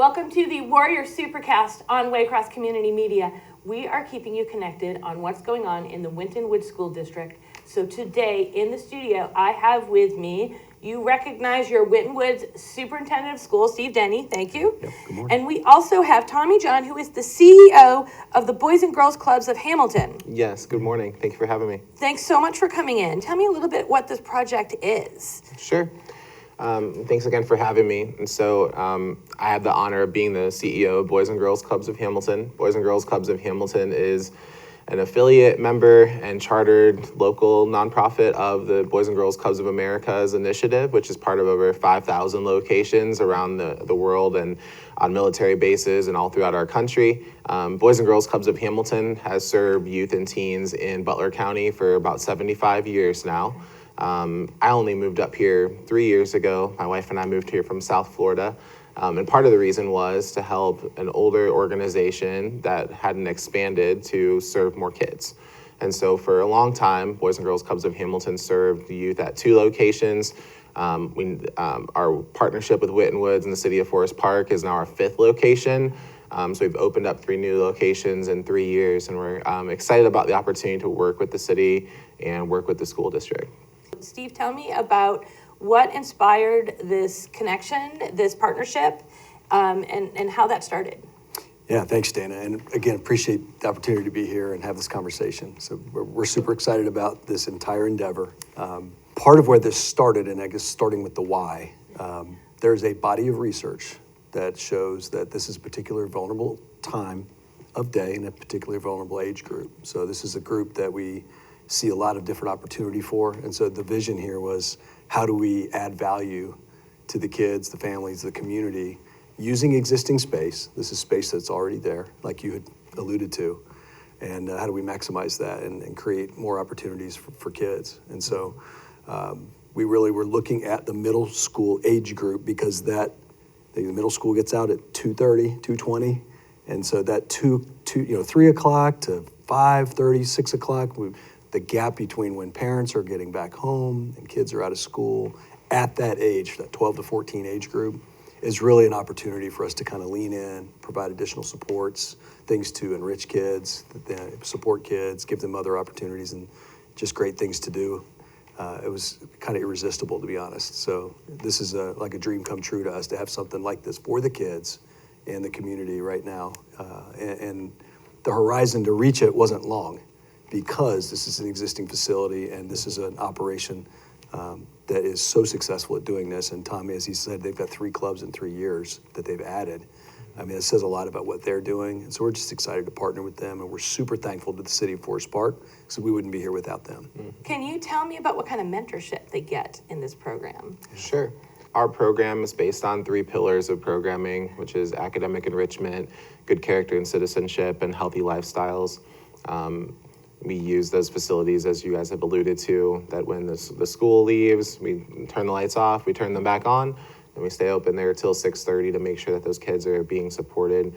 Welcome to the Warrior Supercast on Waycross Community Media. We are keeping you connected on what's going on in the Winton Woods School District. So today in the studio, I have with me, you recognize your Winton Woods Superintendent of Schools, Steve Denny. Thank you. Yep, good morning. And we also have Tommy John, who is the CEO of the Boys and Girls Clubs of Hamilton. Yes, good morning. Thank you for having me. Thanks so much for coming in. Tell me a little bit what this project is. Sure. Thanks again for having me. And so I have the honor of being the CEO of Boys and Girls Clubs of Hamilton. Boys and Girls Clubs of Hamilton is an affiliate member and chartered local nonprofit of the Boys and Girls Clubs of America's initiative, which is part of over 5,000 locations around the world and on military bases and all throughout our country. Boys and Girls Clubs of Hamilton has served youth and teens in Butler County for about 75 years now. I only moved up here 3 years ago. My wife and I moved here from South Florida. And part of the reason was to help an older organization that hadn't expanded to serve more kids. And so for a long time, Boys and Girls Clubs of Hamilton served the youth at 2 locations. Our partnership with Winton Woods and the City of Forest Park is now our 5th location. So we've opened up 3 new locations in 3 years, and we're excited about the opportunity to work with the city and work with the school district. Steve, tell me about what inspired this connection, this partnership, and how that started. Yeah, thanks, Dana. And again, appreciate the opportunity to be here and have this conversation. So we're super excited about this entire endeavor. Part of where this started, and I guess starting with the why, there's a body of research that shows that this is a particular vulnerable time of day and a particularly vulnerable age group. So this is a group that we see a lot of different opportunity for. And so the vision here was, how do we add value to the kids, the families, the community, using existing space? This is space that's already there, like you had alluded to. And how do we maximize that and create more opportunities for kids? And so we really were looking at the middle school age group, because the middle school gets out at 2:30, 2:20. And so that 3 o'clock to 5:30, 6 o'clock, the gap between when parents are getting back home and kids are out of school at that age, that 12 to 14 age group, is really an opportunity for us to kind of lean in, provide additional supports, things to enrich kids, support kids, give them other opportunities, and just great things to do. It was kind of irresistible, to be honest. So this is like a dream come true to us, to have something like this for the kids and the community right now. And the horizon to reach it wasn't long, because this is an existing facility and this is an operation that is so successful at doing this. And Tommy, as he said, they've got 3 clubs in 3 years that they've added. I mean, it says a lot about what they're doing. And so we're just excited to partner with them, and we're super thankful to the City of Forest Park, because we wouldn't be here without them. Can you tell me about what kind of mentorship they get in this program? Sure. Our program is based on 3 pillars of programming, which is academic enrichment, good character and citizenship, and healthy lifestyles. We use those facilities, as you guys have alluded to, that when the school leaves, we turn the lights off, we turn them back on, and we stay open there till 6:30 to make sure that those kids are being supported.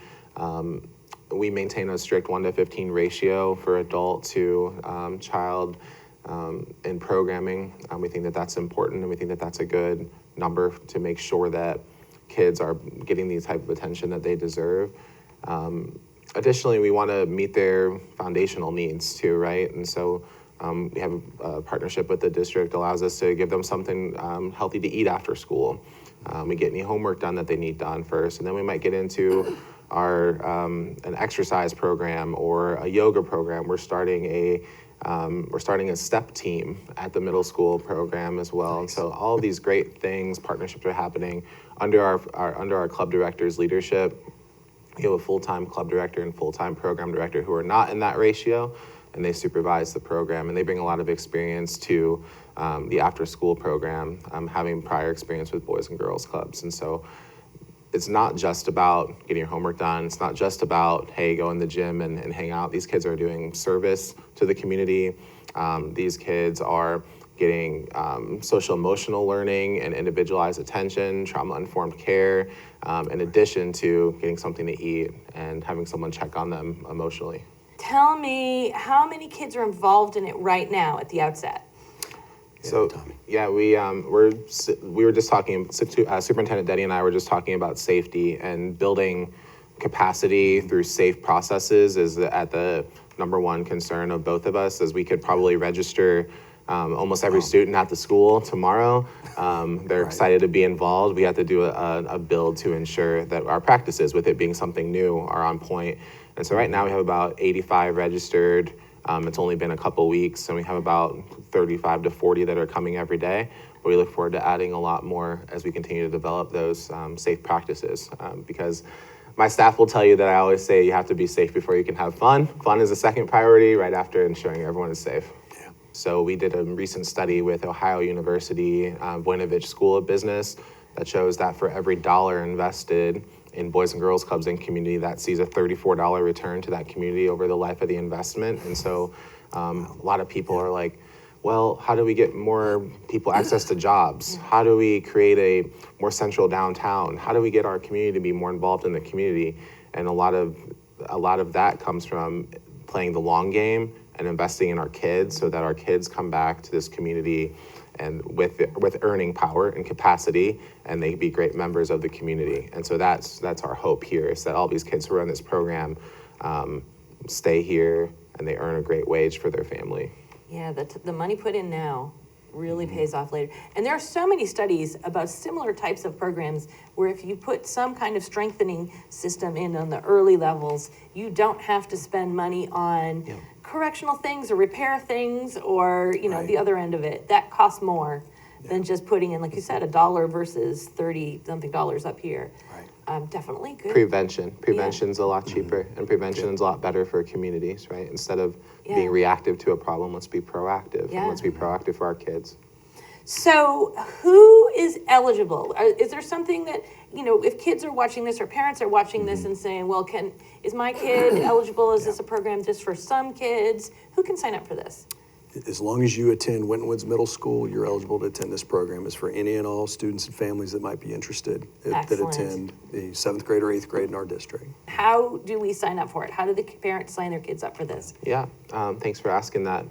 We maintain a strict 1-to-15 ratio for adult to child in programming. We think that that's important, and we think that that's a good number to make sure that kids are getting the type of attention that they deserve. Additionally, we want to meet their foundational needs too, right? And so we have a partnership with the district, allows us to give them something healthy to eat after school. We get any homework done that they need done first, and then we might get into our an exercise program or a yoga program. We're starting a step team at the middle school program as well. And so all of these great things, partnerships are happening under our club director's leadership. We have a full-time club director and full-time program director who are not in that ratio, and they supervise the program, and they bring a lot of experience to the after-school program, having prior experience with Boys and Girls Clubs. And so it's not just about getting your homework done. It's not just about, hey, go in the gym and hang out. These kids are doing service to the community. These kids are getting social emotional learning and individualized attention, trauma-informed care, in addition to getting something to eat and having someone check on them emotionally. Tell me, how many kids are involved in it right now at the outset? So Tommy. yeah, we were just talking. Superintendent Denny and I were just talking about safety and building capacity through safe processes is at the number one concern of both of us, as we could probably register almost every student at the school tomorrow. They're excited to be involved. We have to do a build to ensure that our practices, with it being something new, are on point. And so right now we have about 85 registered. It's only been a couple weeks, and we have about 35 to 40 that are coming every day. But we look forward to adding a lot more as we continue to develop those safe practices, because my staff will tell you that I always say you have to be safe before you can have fun. Fun is a second priority right after ensuring everyone is safe. Yeah. So we did a recent study with Ohio University, Voinovich School of Business, that shows that for every dollar invested in Boys and Girls Clubs and community, that sees a $34 return to that community over the life of the investment. And so a lot of people are like, well, how do we get more people access to jobs? How do we create a more central downtown? How do we get our community to be more involved in the community? And a lot of that comes from playing the long game and investing in our kids, so that our kids come back to this community and with earning power and capacity, and they be great members of the community. And so that's our hope here, is that all these kids who are in this program stay here and they earn a great wage for their family. Yeah, the money put in now really pays off later. And there are so many studies about similar types of programs where if you put some kind of strengthening system in on the early levels, you don't have to spend money on correctional things or repair things or, the other end of it. That costs more than just putting in, like you said, $1 versus $30-something up here. Right. Definitely good. Prevention's a lot cheaper, and prevention's a lot better for communities, right? Instead of being reactive to a problem, let's be proactive. And let's be proactive for our kids. So who is eligible? Is there something that, if kids are watching this or parents are watching this and saying, well, is my kid eligible? Is this a program just for some kids? Who can sign up for this? As long as you attend Winton Woods Middle School, you're eligible to attend this program. It's for any and all students and families that might be interested that attend the 7th grade or 8th grade in our district. How do we sign up for it? How do the parents sign their kids up for this? Yeah, thanks for asking that.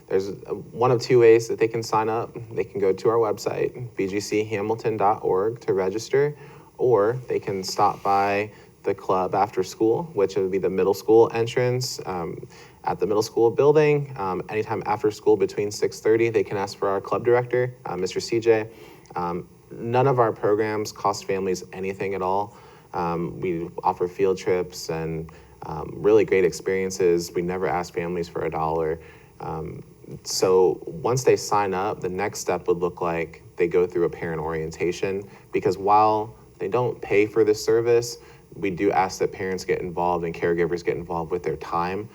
There's one of two ways that they can sign up. They can go to our website, bgchamilton.org, to register, or they can stop by the club after school, which would be the middle school entrance at the middle school building. Anytime after school between 6:30, they can ask for our club director, Mr. CJ. None of our programs cost families anything at all. We offer field trips and really great experiences. We never ask families for $1. So once they sign up, the next step would look like they go through a parent orientation, because while they don't pay for this service, we do ask that parents get involved and caregivers get involved with their time.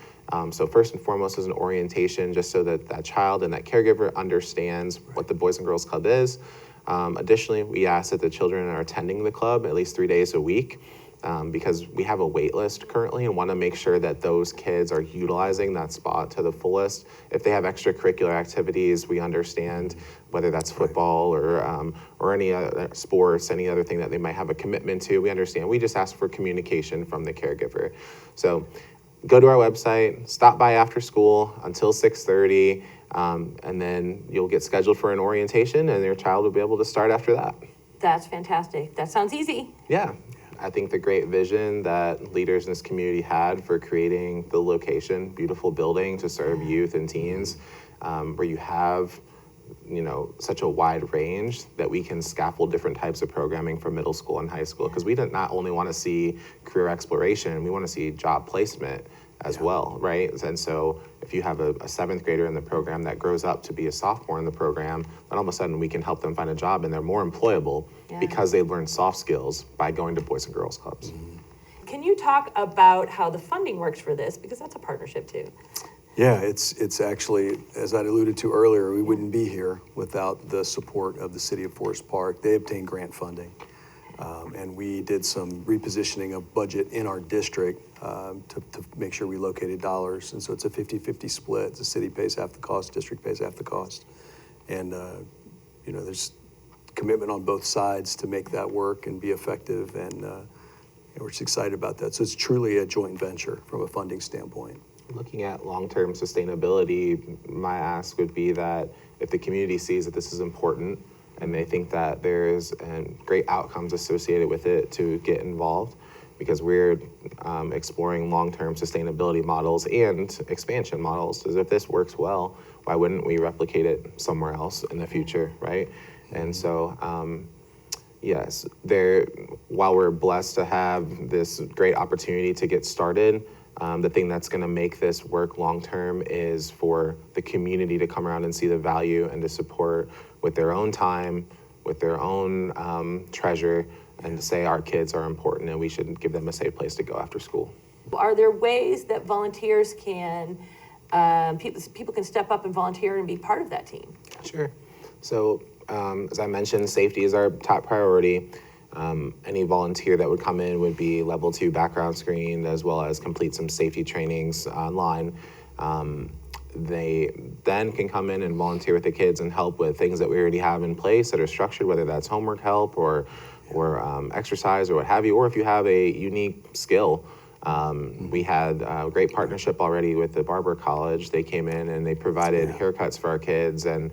So first and foremost is an orientation, just so that that child and that caregiver understands what the Boys and Girls Club is. Additionally, we ask that the children are attending the club at least 3 days a week, because we have a wait list currently and want to make sure that those kids are utilizing that spot to the fullest. If they have extracurricular activities, we understand whether that's football or any other sports, any other thing that they might have a commitment to. We understand. We just ask for communication from the caregiver. So go to our website, stop by after school until 6:30, and then you'll get scheduled for an orientation, and your child will be able to start after that. That's fantastic. That sounds easy. Yeah. I think the great vision that leaders in this community had for creating the location, beautiful building to serve youth and teens, where you have, such a wide range that we can scaffold different types of programming for middle school and high school. Because we not only want to see career exploration, we want to see job placement as well, right? And so if you have a 7th grader in the program that grows up to be a sophomore in the program, then all of a sudden we can help them find a job, and they're more employable because they learn soft skills by going to Boys and Girls Clubs. Can you talk about how the funding works for this? Because that's a partnership too. Yeah, it's actually, as I alluded to earlier, we wouldn't be here without the support of the City of Forest Park. They obtained grant funding. And we did some repositioning of budget in our district to make sure we located dollars. And so it's a 50-50 split. The city pays half the cost, district pays half the cost. And, there's commitment on both sides to make that work and be effective. And we're just excited about that. So it's truly a joint venture from a funding standpoint. Looking at long-term sustainability, my ask would be that if the community sees that this is important and they think that there's great outcomes associated with it, to get involved, because we're exploring long-term sustainability models and expansion models. As if this works well, why wouldn't we replicate it somewhere else in the future, right? And so, yes, while we're blessed to have this great opportunity to get started, the thing that's going to make this work long-term is for the community to come around and see the value and to support with their own time, with their own treasure, and to say our kids are important and we should give them a safe place to go after school. Are there ways that volunteers can, people can step up and volunteer and be part of that team? Sure. So, as I mentioned, safety is our top priority. Any volunteer that would come in would be level 2 background screened, as well as complete some safety trainings online. They then can come in and volunteer with the kids and help with things that we already have in place that are structured, whether that's homework help or exercise or what have you, or if you have a unique skill. We had a great partnership already with the Barber College. They came in and they provided haircuts for our kids, and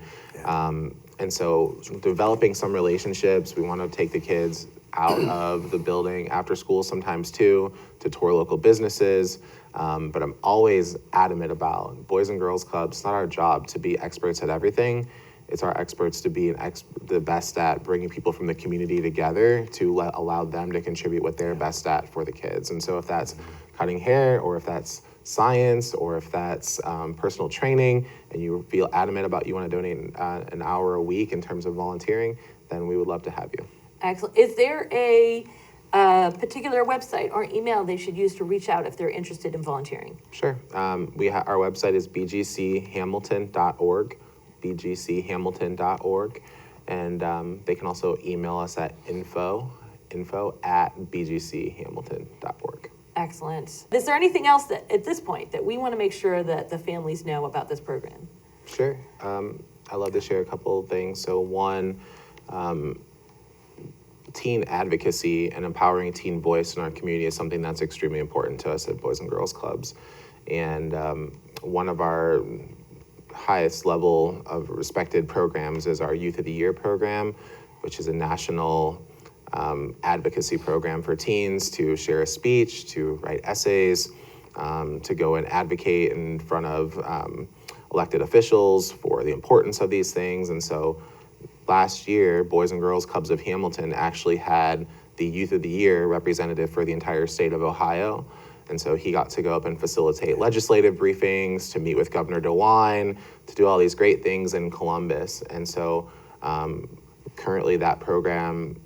so developing some relationships. We want to take the kids out of the building after school sometimes too, to tour local businesses. But I'm always adamant about Boys and Girls Clubs. It's not our job to be experts at everything. It's our experts to be the best at bringing people from the community together to allow them to contribute what they're best at for the kids. And so if that's cutting hair, or if that's science, or if that's personal training, and you feel adamant about you want to donate an hour a week in terms of volunteering, then we would love to have you. Excellent. Is there a particular website or email they should use to reach out if they're interested in volunteering? Sure. Our website is bgchamilton.org, bgchamilton.org, and they can also email us at info@bgchamilton.org. Excellent. Is there anything else that, at this point, that we want to make sure that the families know about this program? Sure. I'd love to share a couple of things. So one, teen advocacy and empowering teen voice in our community is something that's extremely important to us at Boys and Girls Clubs. And one of our highest level of respected programs is our Youth of the Year program, which is a national advocacy program for teens to share a speech, to write essays, to go and advocate in front of elected officials for the importance of these things. And so last year, Boys and Girls Clubs of Hamilton actually had the Youth of the Year representative for the entire state of Ohio. And so he got to go up and facilitate legislative briefings, to meet with Governor DeWine, to do all these great things in Columbus. And so currently that program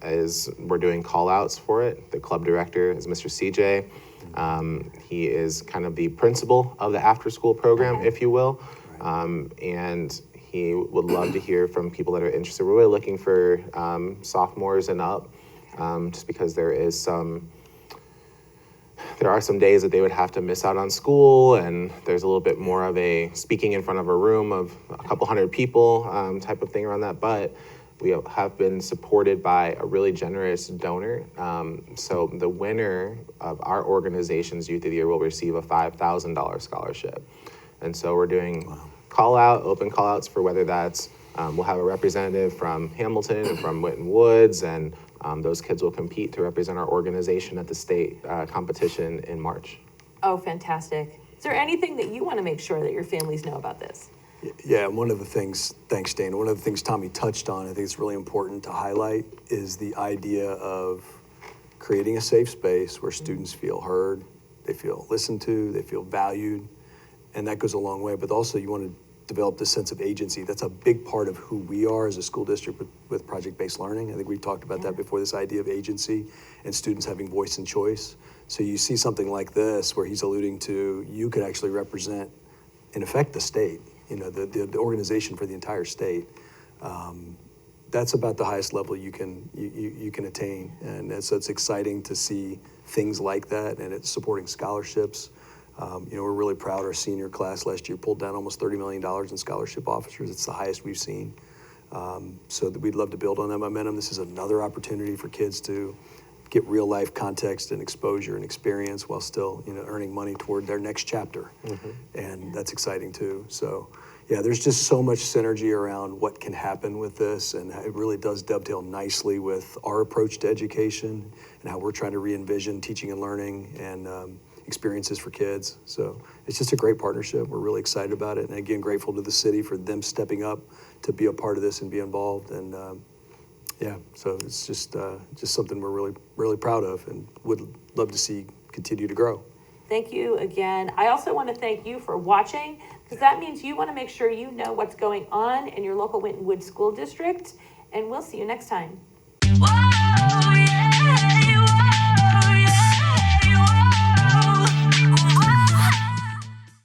we're doing call outs for it. The club director is Mr. CJ. He is kind of the principal of the after school program, if you will. And he would love to hear from people that are interested. We're really looking for sophomores and up, just because there are some days that they would have to miss out on school, and there's a little bit more of a speaking in front of a room of a couple hundred people type of thing around that. But we have been supported by a really generous donor. So the winner of our organization's Youth of the Year will receive a $5,000 scholarship. And so we're doing open call outs for whether that's, we'll have a representative from Hamilton and from Winton Woods, and those kids will compete to represent our organization at the state competition in March. Oh, fantastic. Is there anything that you want to make sure that your families know about this? Yeah, and one of the things, thanks, Dana, one of the things Tommy touched on, I think it's really important to highlight, is the idea of creating a safe space where students feel heard, they feel listened to, they feel valued, and that goes a long way. But also you want to develop this sense of agency. That's a big part of who we are as a school district with project-based learning. I think we've talked about that before, this idea of agency and students having voice and choice. So you see something like this where he's alluding to, you could actually represent, in effect, the state, the organization for the entire state. That's about the highest level you can attain. And so it's exciting to see things like that, and it's supporting scholarships. We're really proud our senior class last year pulled down almost $30 million in scholarship offers. It's the highest we've seen. So we'd love to build on that momentum. This is another opportunity for kids to get real life context and exposure and experience while still, earning money toward their next chapter. And that's exciting too. So yeah, there's just so much synergy around what can happen with this, and it really does dovetail nicely with our approach to education and how we're trying to re-envision teaching and learning and experiences for kids. So it's just a great partnership. We're really excited about it, and again, grateful to the city for them stepping up to be a part of this and be involved. And yeah, so it's just something we're really, really proud of and would love to see continue to grow. Thank you again. I also want to thank you for watching, because that means you want to make sure you know what's going on in your local Winton Woods School District, and we'll see you next time. Whoa!